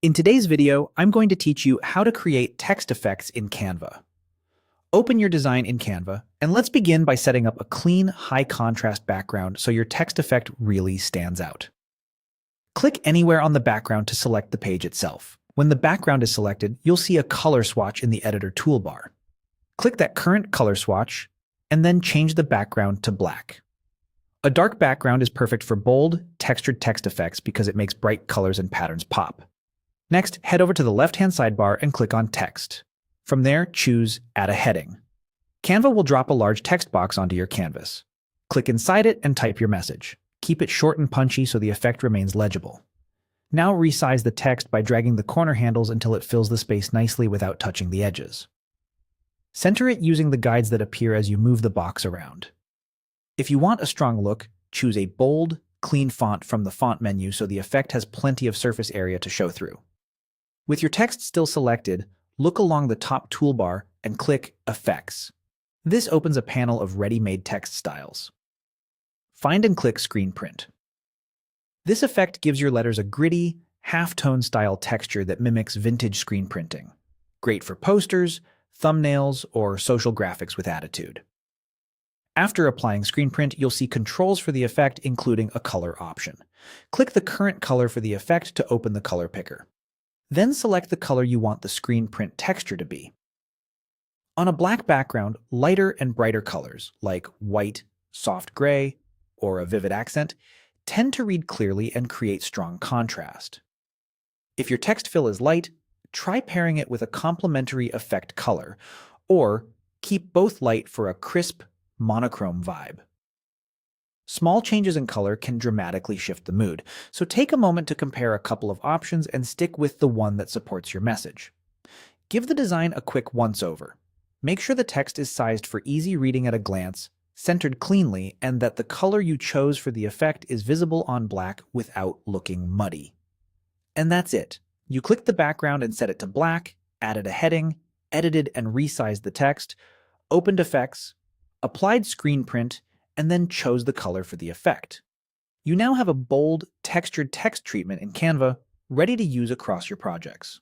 In today's video, I'm going to teach you how to create text effects in Canva. Open your design in Canva, and let's begin by setting up a clean, high-contrast background so your text effect really stands out. Click anywhere on the background to select the page itself. When the background is selected, you'll see a color swatch in the editor toolbar. Click that current color swatch, and then change the background to black. A dark background is perfect for bold, textured text effects because it makes bright colors and patterns pop. Next, head over to the left-hand sidebar and click on Text. From there, choose Add a Heading. Canva will drop a large text box onto your canvas. Click inside it and type your message. Keep it short and punchy so the effect remains legible. Now resize the text by dragging the corner handles until it fills the space nicely without touching the edges. Center it using the guides that appear as you move the box around. If you want a strong look, choose a bold, clean font from the font menu so the effect has plenty of surface area to show through. With your text still selected, look along the top toolbar and click Effects. This opens a panel of ready-made text styles. Find and click Screen Print. This effect gives your letters a gritty, half-tone style texture that mimics vintage screen printing. Great for posters, thumbnails, or social graphics with attitude. After applying screen print, you'll see controls for the effect, including a color option. Click the current color for the effect to open the color picker. Then select the color you want the screen print texture to be. On a black background, lighter and brighter colors, like white, soft gray, or a vivid accent, tend to read clearly and create strong contrast. If your text fill is light, try pairing it with a complementary effect color, or keep both light for a crisp, monochrome vibe. Small changes in color can dramatically shift the mood, so take a moment to compare a couple of options and stick with the one that supports your message. Give the design a quick once-over. Make sure the text is sized for easy reading at a glance, centered cleanly, and that the color you chose for the effect is visible on black without looking muddy. And that's it. You click the background and set it to black, added a heading, edited and resized the text, opened effects, applied screen print, and then chose the color for the effect. You now have a bold, textured text treatment in Canva ready to use across your projects.